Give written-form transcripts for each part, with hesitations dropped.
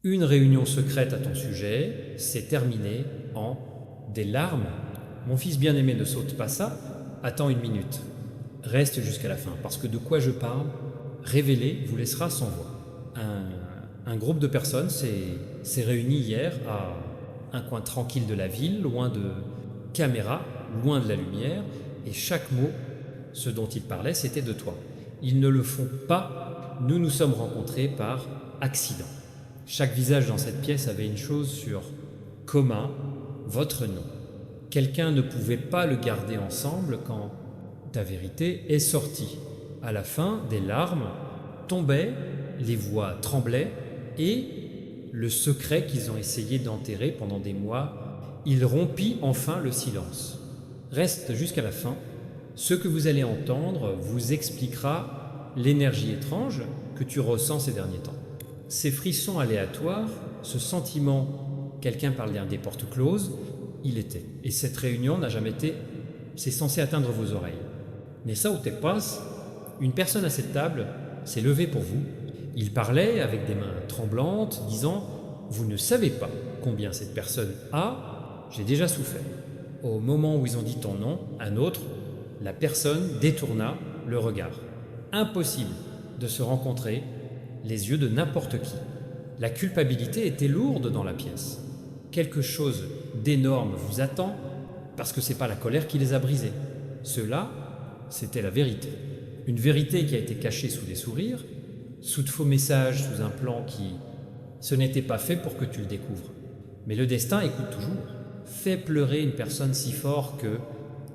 Une réunion secrète à ton sujet s'est terminée en des larmes. Mon fils bien-aimé, ne saute pas ça, attends une minute. Reste jusqu'à la fin, parce que de quoi je parle, révélé, vous laissera sans voix. Un groupe de personnes s'est réuni hier à un coin tranquille de la ville, loin de caméras, loin de la lumière, et chaque mot, ce dont ils parlaient, c'était de toi. Ils ne le font pas, nous nous sommes rencontrés par accident. Chaque visage dans cette pièce avait une chose sur commun, votre nom. Quelqu'un ne pouvait pas le garder ensemble quand ta vérité est sortie. À la fin, des larmes tombaient, les voix tremblaient et le secret qu'ils ont essayé d'enterrer pendant des mois, il rompit enfin le silence. Reste jusqu'à la fin. Ce que vous allez entendre vous expliquera l'énergie étrange que tu ressens ces derniers temps. Ces frissons aléatoires, ce sentiment, quelqu'un parle derrière des portes closes, il était. Et cette réunion n'a jamais été, c'est censé atteindre vos oreilles. Nessa Utepas, une personne à cette table, s'est levée pour vous. Il parlait avec des mains tremblantes, disant « Vous ne savez pas combien cette personne a, j'ai déjà souffert. » Au moment où ils ont dit ton nom, un autre, la personne détourna le regard. Impossible de se rencontrer les yeux de n'importe qui. La culpabilité était lourde dans la pièce. Quelque chose d'énorme vous attend parce que c'est pas la colère qui les a brisés. Cela, c'était la vérité. Une vérité qui a été cachée sous des sourires, sous de faux messages, sous un plan qui... Ce n'était pas fait pour que tu le découvres. Mais le destin écoute toujours. Fait pleurer une personne si fort que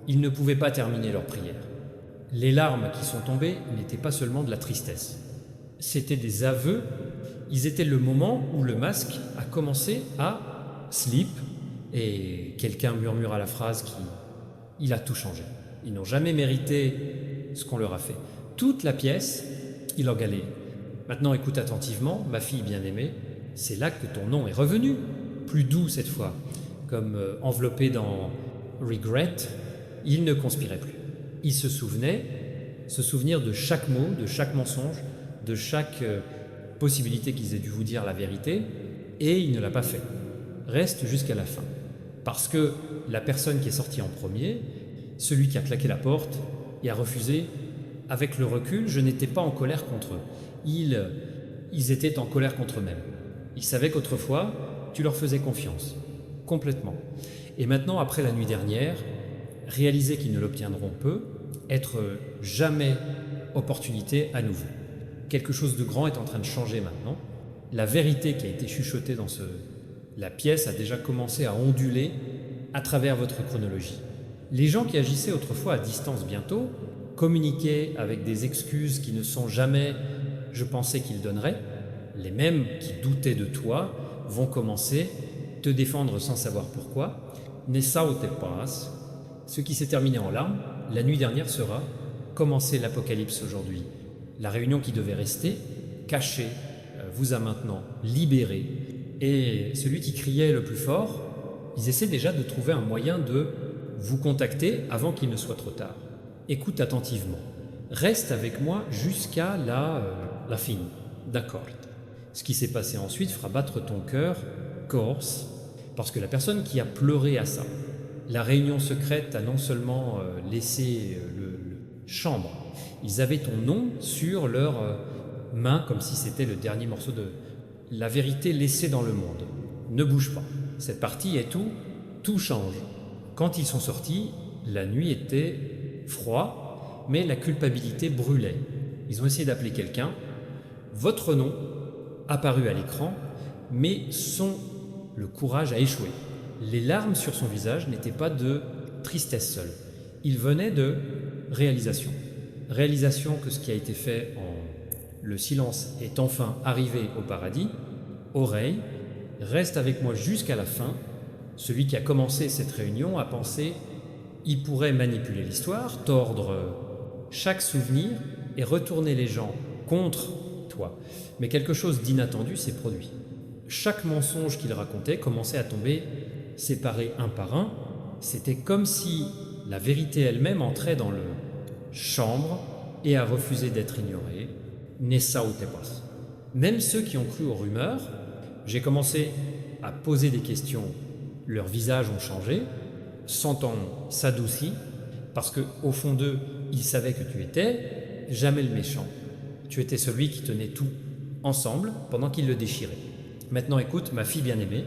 ils ne pouvaient pas terminer leur prière. Les larmes qui sont tombées n'étaient pas seulement de la tristesse. C'était des aveux. Ils étaient le moment où le masque a commencé à slip et quelqu'un murmura la phrase qui... Il a tout changé. Ils n'ont jamais mérité ce qu'on leur a fait. Toute la pièce, il en galait. Maintenant écoute attentivement, ma fille bien-aimée, c'est là que ton nom est revenu. Plus doux cette fois, comme enveloppé dans regret, il ne conspirait plus. Il se souvenir de chaque mot, de chaque mensonge, de chaque possibilité qu'ils aient dû vous dire la vérité, et il ne l'a pas fait. Reste jusqu'à la fin. Parce que la personne qui est sortie en premier, celui qui a claqué la porte et a refusé, avec le recul, je n'étais pas en colère contre eux. Ils étaient en colère contre eux-mêmes. Ils savaient qu'autrefois, tu leur faisais confiance, complètement. Et maintenant, après la nuit dernière, réaliser qu'ils ne l'obtiendront peu, être jamais opportunité à nouveau. Quelque chose de grand est en train de changer maintenant. La vérité qui a été chuchotée dans la pièce a déjà commencé à onduler à travers votre chronologie. Les gens qui agissaient autrefois à distance bientôt, communiquaient avec des excuses qui ne sont jamais « je pensais qu'ils donneraient », les mêmes qui doutaient de toi vont commencer à te défendre sans savoir pourquoi. Nessa Utepas, ce qui s'est terminé en larmes, la nuit dernière sera commencer l'apocalypse aujourd'hui. La réunion qui devait rester, cachée, vous a maintenant libéré. Et celui qui criait le plus fort, ils essaient déjà de trouver un moyen de vous contacter avant qu'il ne soit trop tard. Écoute attentivement. Reste avec moi jusqu'à la fin. D'accord. Ce qui s'est passé ensuite fera battre ton cœur, corse, parce que la personne qui a pleuré à ça, la réunion secrète a non seulement laissé le chambre, ils avaient ton nom sur leurs mains comme si c'était le dernier morceau de la vérité laissée dans le monde. Ne bouge pas. Cette partie est tout change. Quand ils sont sortis, la nuit était froid, mais la culpabilité brûlait. Ils ont essayé d'appeler quelqu'un. Votre nom apparu à l'écran, mais le courage a échoué. Les larmes sur son visage n'étaient pas de tristesse seule. Ils venaient de réalisation. Réalisation que ce qui a été fait le silence est enfin arrivé au paradis. Oreille, reste avec moi jusqu'à la fin. Celui qui a commencé cette réunion a pensé il pourrait manipuler l'histoire, tordre chaque souvenir et retourner les gens contre toi. Mais quelque chose d'inattendu s'est produit. Chaque mensonge qu'il racontait commençait à tomber séparé un par un. C'était comme si la vérité elle-même entrait dans le chambre et a refusé d'être ignorée. Nessa Utepas. Même ceux qui ont cru aux rumeurs J'ai commencé à poser des questions, leurs visages ont changé, Santon s'adoucit, parce qu'au fond d'eux, ils savaient que tu étais jamais le méchant. Tu étais celui qui tenait tout ensemble pendant qu'ils le déchiraient. Maintenant écoute, ma fille bien-aimée,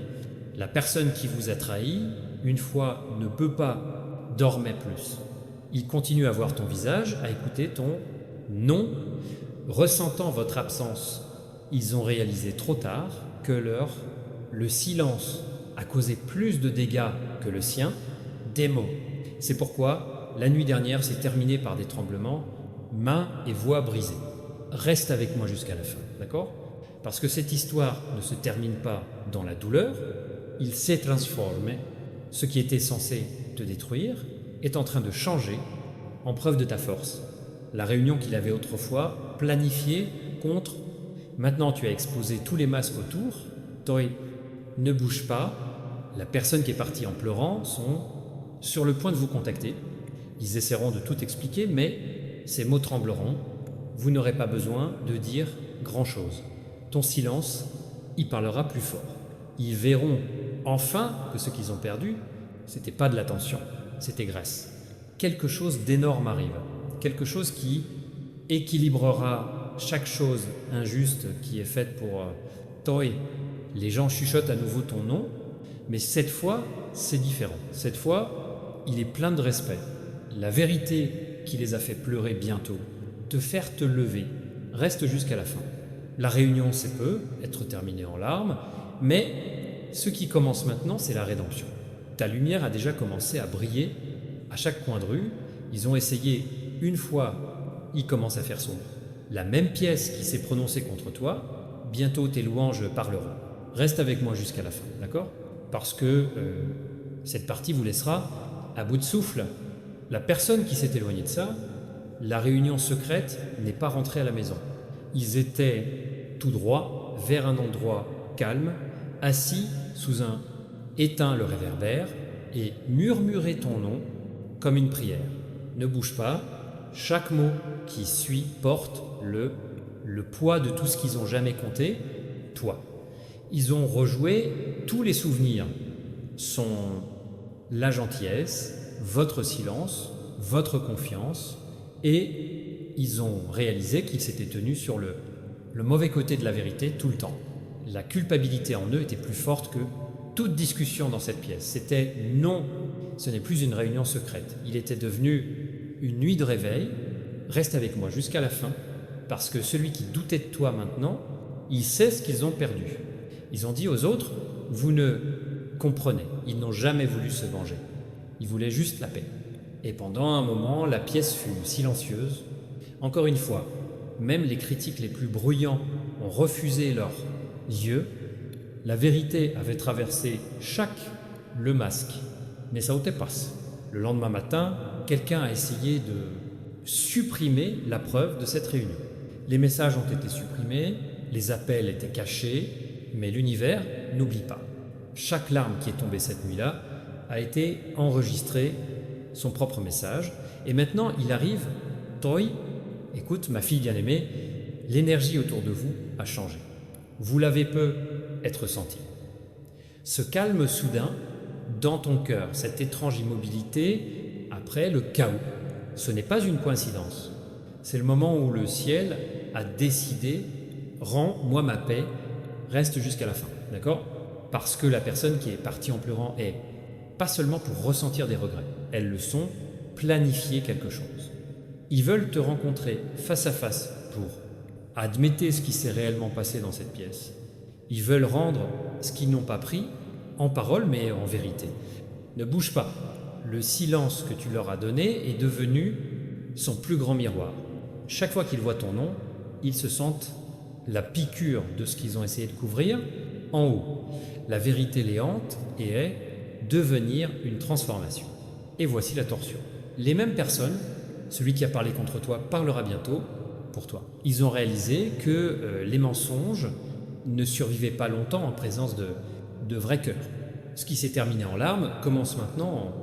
la personne qui vous a trahi, une fois ne peut pas, dormait plus. Il continue à voir ton visage, à écouter ton non, ressentant votre absence. Ils ont réalisé trop tard que le silence a causé plus de dégâts que le sien, des mots. C'est pourquoi la nuit dernière s'est terminée par des tremblements, mains et voix brisées. Reste avec moi jusqu'à la fin, d'accord? Parce que cette histoire ne se termine pas dans la douleur, il s'est transformé. Ce qui était censé te détruire est en train de changer en preuve de ta force. La réunion qu'il avait autrefois planifiée contre. Maintenant tu as exposé tous les masques autour. Toi, ne bouge pas. La personne qui est partie en pleurant sont sur le point de vous contacter. Ils essaieront de tout expliquer, mais ces mots trembleront. Vous n'aurez pas besoin de dire grand-chose. Ton silence y parlera plus fort. Ils verront enfin que ce qu'ils ont perdu, c'était pas de l'attention, c'était Grèce. Quelque chose d'énorme arrive, quelque chose qui équilibrera chaque chose injuste qui est faite pour toi. Les gens chuchotent à nouveau ton nom, mais cette fois, c'est différent. Cette fois, il est plein de respect. La vérité qui les a fait pleurer bientôt, te faire te lever, reste jusqu'à la fin. La réunion, c'est peu, être terminée en larmes, mais ce qui commence maintenant, c'est la rédemption. Ta lumière a déjà commencé à briller à chaque coin de rue. Ils ont essayé une fois, ils commencent à faire sombre. La même pièce qui s'est prononcée contre toi, bientôt tes louanges parleront. Reste avec moi jusqu'à la fin, d'accord? Parce que cette partie vous laissera à bout de souffle. La personne qui s'est éloignée de ça, la réunion secrète n'est pas rentrée à la maison. Ils étaient tout droit vers un endroit calme, assis sous un éteint le réverbère et murmuraient ton nom comme une prière. Ne bouge pas, chaque mot qui suit porte le poids de tout ce qu'ils ont jamais compté, toi. Ils ont rejoué tous les souvenirs, la gentillesse, votre silence, votre confiance, et ils ont réalisé qu'ils s'étaient tenus sur le mauvais côté de la vérité tout le temps. La culpabilité en eux était plus forte que toute discussion dans cette pièce. C'était non, ce n'est plus une réunion secrète. Il était devenu une nuit de réveil. Reste avec moi jusqu'à la fin, parce que celui qui doutait de toi maintenant, il sait ce qu'ils ont perdu. Ils ont dit aux autres, vous ne comprenez, ils n'ont jamais voulu se venger. Ils voulaient juste la paix. Et pendant un moment, la pièce fut silencieuse. Encore une fois, même les critiques les plus bruyants ont refusé leurs yeux. La vérité avait traversé le masque, mais ça n'était pas. Le lendemain matin, quelqu'un a essayé de supprimer la preuve de cette réunion. Les messages ont été supprimés, les appels étaient cachés, mais l'univers n'oublie pas. Chaque larme qui est tombée cette nuit-là a été enregistrée, son propre message, et maintenant il arrive, toi, écoute ma fille bien-aimée, l'énergie autour de vous a changé. Vous l'avez peu être senti. Ce calme soudain dans ton cœur, cette étrange immobilité après le chaos, ce n'est pas une coïncidence. C'est le moment où le ciel a décidé, rends-moi ma paix, reste jusqu'à la fin, d'accord? Parce que la personne qui est partie en pleurant est pas seulement pour ressentir des regrets, elles le sont, planifier quelque chose. Ils veulent te rencontrer face à face pour admettre ce qui s'est réellement passé dans cette pièce. Ils veulent rendre ce qu'ils n'ont pas pris en parole mais en vérité. Ne bouge pas. Le silence que tu leur as donné est devenu son plus grand miroir. Chaque fois qu'ils voient ton nom, ils se sentent la piqûre de ce qu'ils ont essayé de couvrir en haut. La vérité les hante et est devenir une transformation. Et voici la torsion. Les mêmes personnes, celui qui a parlé contre toi parlera bientôt pour toi. Ils ont réalisé que les mensonges ne survivaient pas longtemps en présence de vrais cœurs. Ce qui s'est terminé en larmes commence maintenant en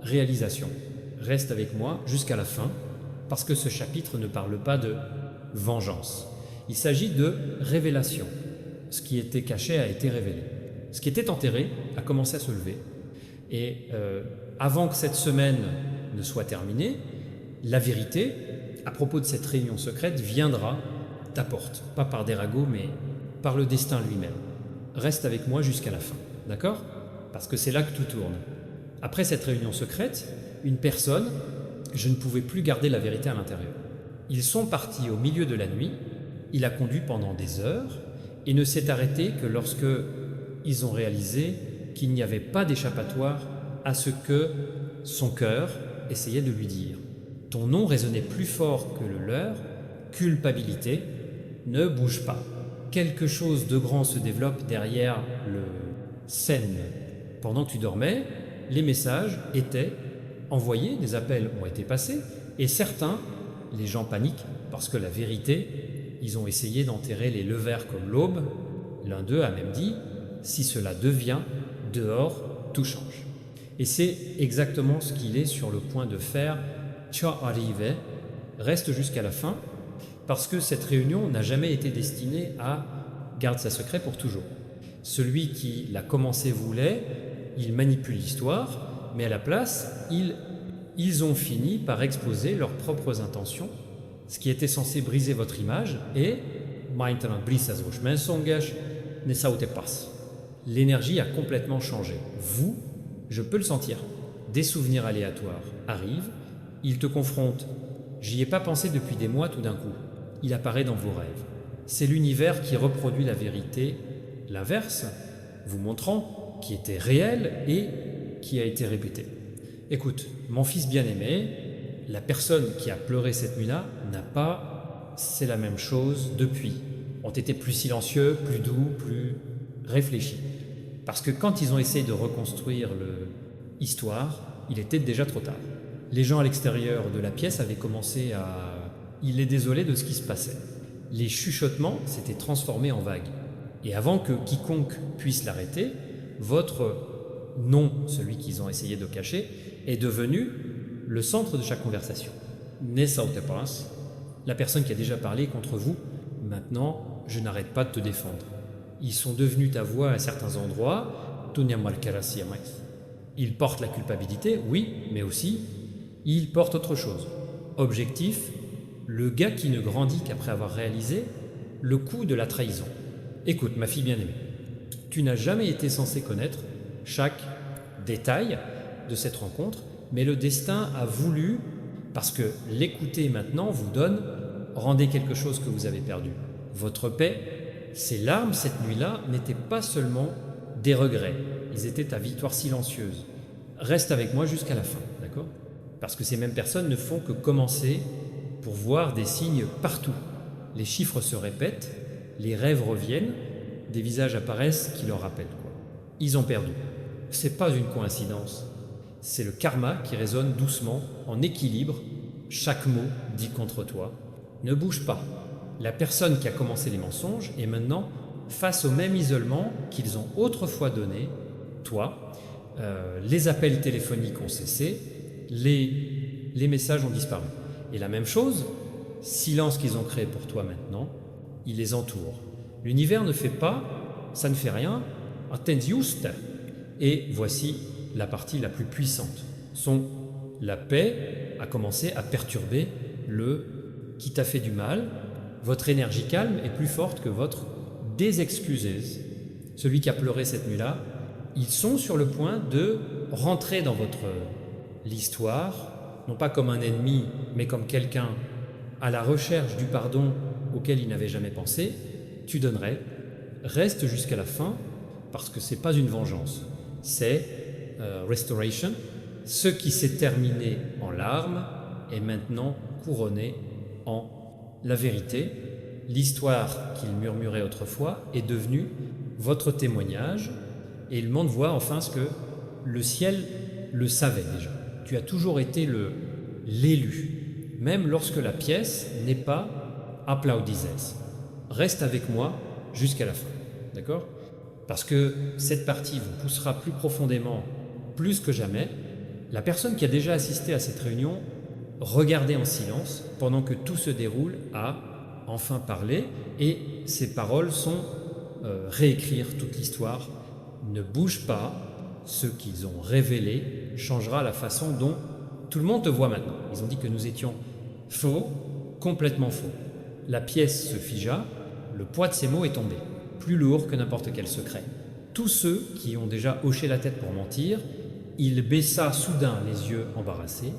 réalisation. Reste avec moi jusqu'à la fin, parce que ce chapitre ne parle pas de vengeance. Il s'agit de révélation. ce qui était caché a été révélé. Ce qui était enterré a commencé à se lever. Et avant que cette semaine ne soit terminée, la vérité, à propos de cette réunion secrète, viendra ta porte. Pas par des ragots, mais par le destin lui-même. Reste avec moi jusqu'à la fin, d'accord? Parce que c'est là que tout tourne. Après cette réunion secrète, une personne, je ne pouvais plus garder la vérité à l'intérieur. Ils sont partis au milieu de la nuit, il a conduit pendant des heures et ne s'est arrêté que lorsque ils ont réalisé qu'il n'y avait pas d'échappatoire à ce que son cœur essayait de lui dire. Ton nom résonnait plus fort que le leur, culpabilité, ne bouge pas. Quelque chose de grand se développe derrière le scène. Pendant que tu dormais, les messages étaient envoyés, des appels ont été passés, et certains, les gens paniquent parce que la vérité, ils ont essayé d'enterrer les levers comme l'aube. L'un d'eux a même dit, si cela devient, dehors, tout change. Et c'est exactement ce qu'il est sur le point de faire. Tu arrivé, reste jusqu'à la fin, parce que cette réunion n'a jamais été destinée à garder ça secret pour toujours. Celui qui l'a commencé voulait, il manipule l'histoire, mais à la place, ils ont fini par exposer leurs propres intentions, ce qui était censé briser votre image, et l'énergie a complètement changé. Vous, je peux le sentir. Des souvenirs aléatoires arrivent, ils te confrontent. J'y ai pas pensé depuis des mois tout d'un coup. Il apparaît dans vos rêves. C'est l'univers qui reproduit la vérité, l'inverse, vous montrant qui était réel et qui a été répété. Écoute, mon fils bien-aimé, la personne qui a pleuré cette nuit-là n'a pas... C'est la même chose depuis. Ont été plus silencieux, plus doux, plus réfléchis. Parce que quand ils ont essayé de reconstruire l'histoire, il était déjà trop tard. Les gens à l'extérieur de la pièce avaient commencé à... Il est désolé de ce qui se passait. Les chuchotements s'étaient transformés en vagues. Et avant que quiconque puisse l'arrêter, votre nom, celui qu'ils ont essayé de cacher, est devenu le centre de chaque conversation. Nessa Utepas, la personne qui a déjà parlé contre vous, maintenant, je n'arrête pas de te défendre. Ils sont devenus ta voix à certains endroits. Ils portent la culpabilité, oui, mais aussi, ils portent autre chose. Objectif, le gars qui ne grandit qu'après avoir réalisé le coût de la trahison. Écoute, ma fille bien-aimée, tu n'as jamais été censée connaître chaque détail de cette rencontre, mais le destin a voulu, parce que l'écouter maintenant vous donne, rendez quelque chose que vous avez perdu. Votre paix, ces larmes cette nuit-là n'étaient pas seulement des regrets, ils étaient ta victoire silencieuse. Reste avec moi jusqu'à la fin, d'accord? Parce que ces mêmes personnes ne font que commencer pour voir des signes partout. Les chiffres se répètent, les rêves reviennent, des visages apparaissent qui leur rappellent quoi. Ils ont perdu. C'est pas une coïncidence. C'est le karma qui résonne doucement, en équilibre. Chaque mot dit contre toi. Ne bouge pas. La personne qui a commencé les mensonges est maintenant face au même isolement qu'ils ont autrefois donné, toi. Les appels téléphoniques ont cessé, les messages ont disparu. Et la même chose, silence qu'ils ont créé pour toi maintenant, il les entoure. L'univers ne fait pas, ça ne fait rien, attenziuste. Et voici la partie la plus puissante. La paix a commencé à perturber le qui t'a fait du mal. Votre énergie calme est plus forte que votre désexcuseuse. Celui qui a pleuré cette nuit-là, ils sont sur le point de rentrer dans votre l'histoire, non pas comme un ennemi, mais comme quelqu'un à la recherche du pardon auquel il n'avait jamais pensé. Tu donnerais, reste jusqu'à la fin, parce que c'est pas une vengeance, c'est restoration. Ce qui s'est terminé en larmes est maintenant couronné en la vérité. L'histoire qu'il murmurait autrefois est devenue votre témoignage, et le monde voit enfin ce que le ciel le savait déjà. Tu as toujours été l'élu, même lorsque la pièce n'est pas applaudissez. Reste avec moi jusqu'à la fin, d'accord? Parce que cette partie vous poussera plus profondément, plus que jamais. La personne qui a déjà assisté à cette réunion, regardez en silence pendant que tout se déroule, a enfin parlé, et ces paroles sont réécrire toute l'histoire. Ne bouge pas, ce qu'ils ont révélé changera la façon dont tout le monde te voit maintenant. Ils ont dit que nous étions faux, complètement faux. La pièce se figea, le poids de ces mots est tombé, plus lourd que n'importe quel secret. Tous ceux qui ont déjà hoché la tête pour mentir, il baissa soudain les yeux embarrassés.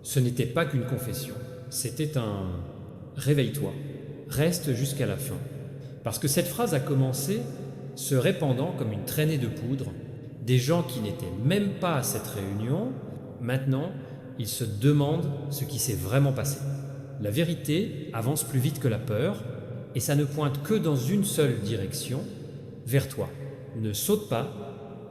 Ce n'était pas qu'une confession, c'était un « réveille-toi, reste jusqu'à la fin ». Parce que cette phrase a commencé se répandant comme une traînée de poudre. Des gens qui n'étaient même pas à cette réunion, maintenant, ils se demandent ce qui s'est vraiment passé. La vérité avance plus vite que la peur, et ça ne pointe que dans une seule direction, vers toi. Ne saute pas.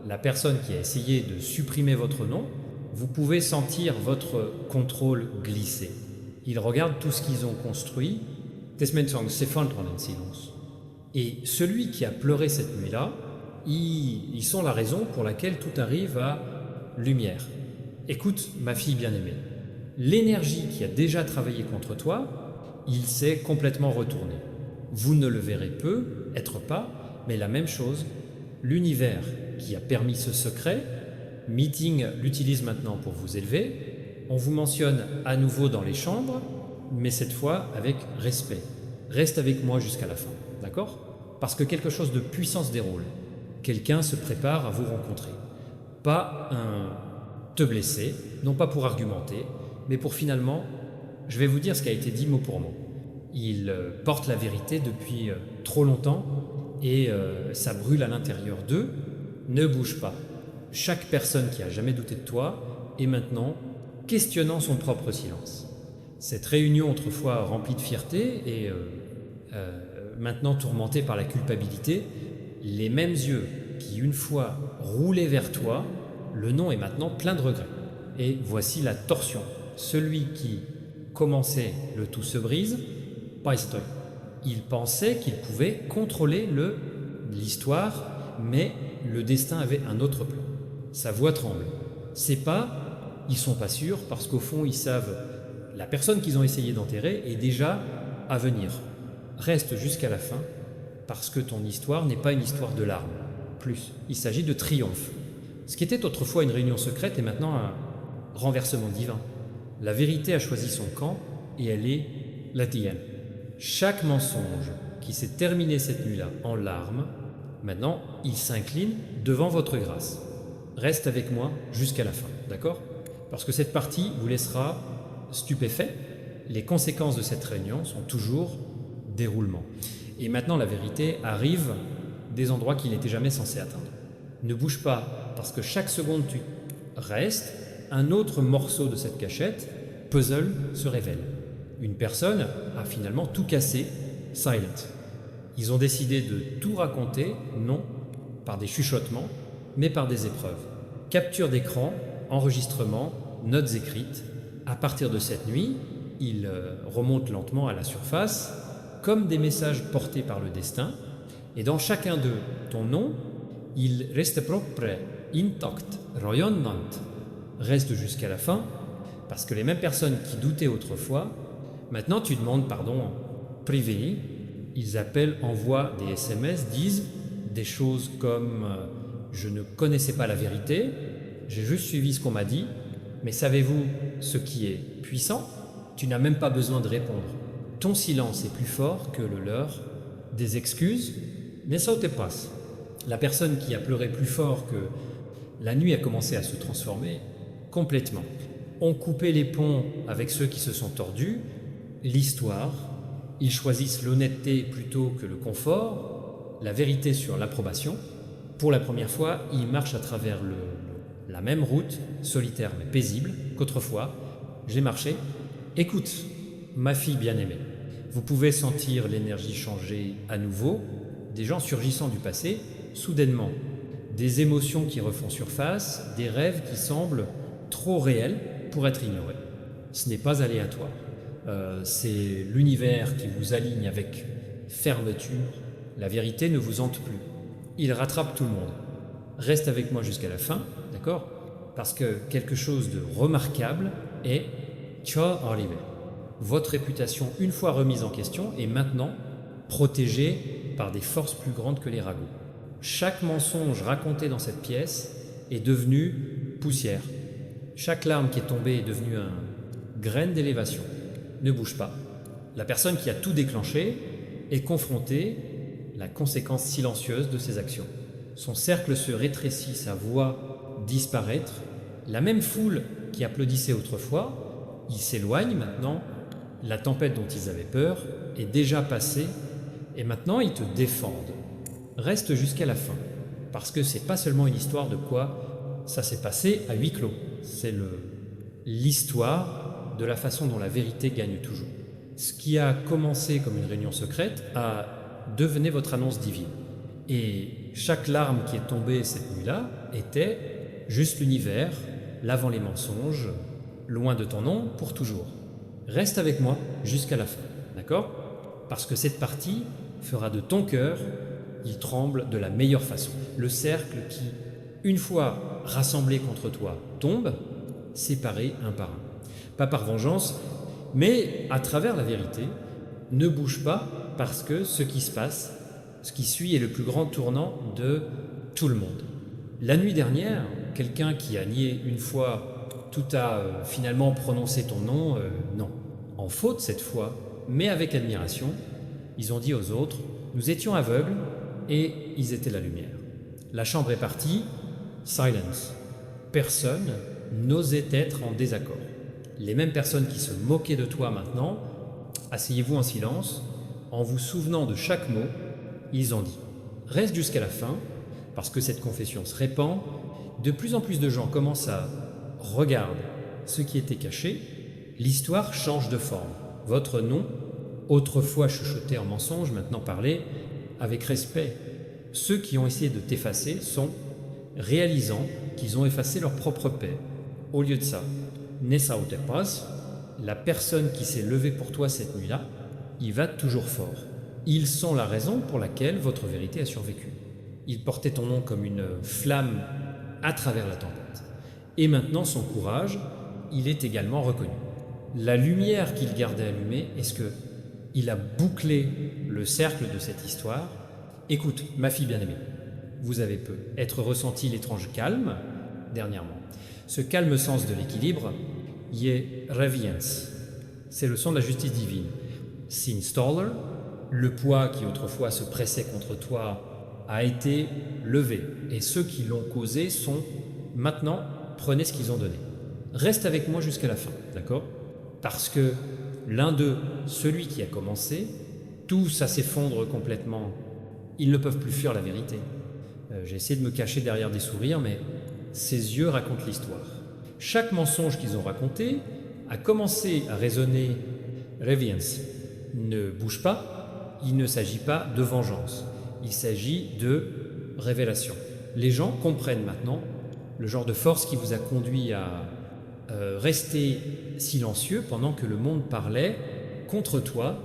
La personne qui a essayé de supprimer votre nom, vous pouvez sentir votre contrôle glisser. Ils regardent tout ce qu'ils ont construit. Des Menschen s'effondrent en silence. Et celui qui a pleuré cette nuit-là, ils sont la raison pour laquelle tout arrive à lumière. Écoute, ma fille bien-aimée, l'énergie qui a déjà travaillé contre toi, il s'est complètement retourné. Vous ne le verrez peut-être pas, mais la même chose, l'univers qui a permis ce secret, Meeting l'utilise maintenant pour vous élever. On vous mentionne à nouveau dans les chambres, mais cette fois avec respect. Reste avec moi jusqu'à la fin, d'accord ? Parce que quelque chose de puissant se déroule. Quelqu'un se prépare à vous rencontrer. Pas un te blesser, non pas pour argumenter, mais pour finalement, je vais vous dire ce qui a été dit mot pour mot. Il porte la vérité depuis trop longtemps et ça brûle à l'intérieur d'eux. Ne bouge pas. Chaque personne qui a jamais douté de toi est maintenant questionnant son propre silence. Cette réunion autrefois remplie de fierté et maintenant tourmentée par la culpabilité, les mêmes yeux qui une fois roulaient vers toi, le nom est maintenant plein de regrets. Et voici la torsion. Celui qui commençait le tout se brise. Il pensait qu'il pouvait contrôler l'histoire, mais le destin avait un autre plan. Sa voix tremble. C'est pas, ils sont pas sûrs, parce qu'au fond ils savent, la personne qu'ils ont essayé d'enterrer est déjà à venir. Reste jusqu'à la fin, parce que ton histoire n'est pas une histoire de larmes. Plus, il s'agit de triomphe. Ce qui était autrefois une réunion secrète est maintenant un renversement divin. La vérité a choisi son camp et elle est la tienne. Chaque mensonge qui s'est terminé cette nuit-là en larmes, maintenant, il s'incline devant votre grâce. Reste avec moi jusqu'à la fin, d'accord ? Parce que cette partie vous laissera stupéfait. Les conséquences de cette réunion sont toujours déroulement. Et maintenant, la vérité arrive des endroits qu'il n'était jamais censé atteindre. Ne bouge pas, parce que chaque seconde tu restes, un autre morceau de cette cachette, puzzle, se révèle. Une personne a finalement tout cassé, silent. Ils ont décidé de tout raconter, non par des chuchotements, mais par des épreuves. Capture d'écran, enregistrement, notes écrites. À partir de cette nuit, ils remontent lentement à la surface, comme des messages portés par le destin, et dans chacun d'eux, ton nom, il reste propre, intact, rayonnant, reste jusqu'à la fin, parce que les mêmes personnes qui doutaient autrefois, maintenant tu demandes pardon en privé, ils appellent, envoient des SMS, disent des choses comme je ne connaissais pas la vérité, j'ai juste suivi ce qu'on m'a dit, mais savez-vous ce qui est puissant ? Tu n'as même pas besoin de répondre. Ton silence est plus fort que le leur. Des excuses, ne sautez pas. La personne qui a pleuré plus fort que la nuit a commencé à se transformer complètement. On coupait les ponts avec ceux qui se sont tordus, l'histoire, ils choisissent l'honnêteté plutôt que le confort, la vérité sur l'approbation. Pour la première fois, ils marchent à travers la même route, solitaire mais paisible, qu'autrefois. J'ai marché. Écoute, ma fille bien-aimée, vous pouvez sentir l'énergie changer à nouveau, des gens surgissant du passé, soudainement, des émotions qui refont surface, des rêves qui semblent trop réels pour être ignorés. Ce n'est pas aléatoire. C'est l'univers qui vous aligne avec fermeture. La vérité ne vous hante plus. Il rattrape tout le monde. Reste avec moi jusqu'à la fin, d'accord ? Parce que quelque chose de remarquable est arrivé. Votre réputation, une fois remise en question, est maintenant protégée par des forces plus grandes que les ragots. Chaque mensonge raconté dans cette pièce est devenu poussière. Chaque larme qui est tombée est devenue une graine d'élévation. Ne bouge pas. La personne qui a tout déclenché est confrontée à la conséquence silencieuse de ses actions. Son cercle se rétrécit, sa voix disparaître. La même foule qui applaudissait autrefois, ils s'éloignent maintenant. La tempête dont ils avaient peur est déjà passée et maintenant ils te défendent. Reste jusqu'à la fin, parce que c'est pas seulement une histoire de quoi ça s'est passé à huis clos. C'est l'histoire de la façon dont la vérité gagne toujours. Ce qui a commencé comme une réunion secrète a devenu votre annonce divine. Et chaque larme qui est tombée cette nuit-là était juste l'univers, lavant les mensonges, loin de ton nom pour toujours. Reste avec moi jusqu'à la fin, d'accord? Parce que cette partie fera de ton cœur, il tremble de la meilleure façon. Le cercle qui, une fois rassemblé contre toi, tombe, séparé un par un. Pas par vengeance, mais à travers la vérité. Ne bouge pas parce que ce qui se passe, ce qui suit est le plus grand tournant de tout le monde. La nuit dernière, quelqu'un qui a nié une fois, tout a finalement prononcé ton nom, non. En faute cette fois, mais avec admiration, ils ont dit aux autres, nous étions aveugles et ils étaient la lumière. La chambre est partie, silence. Personne n'osait être en désaccord. Les mêmes personnes qui se moquaient de toi maintenant, asseyez-vous en silence, en vous souvenant de chaque mot, ils ont dit « Reste jusqu'à la fin, parce que cette confession se répand, de plus en plus de gens commencent à regarder ce qui était caché, l'histoire change de forme. Votre nom, autrefois chuchoté en mensonge, maintenant parlé avec respect. Ceux qui ont essayé de t'effacer sont réalisant qu'ils ont effacé leur propre paix. Au lieu de ça, Nessa Otepas, la personne qui s'est levée pour toi cette nuit-là, il va toujours fort. Ils sont la raison pour laquelle votre vérité a survécu. Ils portaient ton nom comme une flamme à travers la tempête. Et maintenant, son courage, il est également reconnu. La lumière qu'il gardait allumée, est-ce que il a bouclé le cercle de cette histoire? Écoute, ma fille bien-aimée, vous avez peut-être ressenti l'étrange calme dernièrement. Ce calme sens de l'équilibre y est reviens. C'est le son de la justice divine. S'installer, le poids qui autrefois se pressait contre toi a été levé. Et ceux qui l'ont causé sont maintenant, prenez ce qu'ils ont donné. Reste avec moi jusqu'à la fin, d'accord? Parce que l'un d'eux, celui qui a commencé, tout ça s'effondre complètement. Ils ne peuvent plus fuir la vérité. J'ai essayé de me cacher derrière des sourires, mais ses yeux racontent l'histoire. Chaque mensonge qu'ils ont raconté a commencé à résonner Reviens. Ne bouge pas, il ne s'agit pas de vengeance, il s'agit de révélation. Les gens comprennent maintenant le genre de force qui vous a conduit à rester silencieux pendant que le monde parlait contre toi.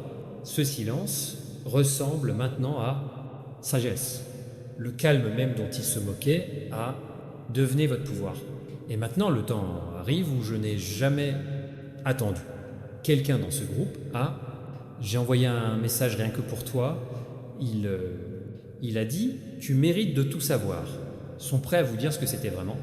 Ce silence ressemble maintenant à sagesse. Le calme même dont il se moquait a devenu votre pouvoir. Et maintenant, le temps arrive où je n'ai jamais attendu. Quelqu'un dans ce groupe a... J'ai envoyé un message rien que pour toi. Il a dit « Tu mérites de tout savoir ». Sont prêts à vous dire ce que c'était vraiment.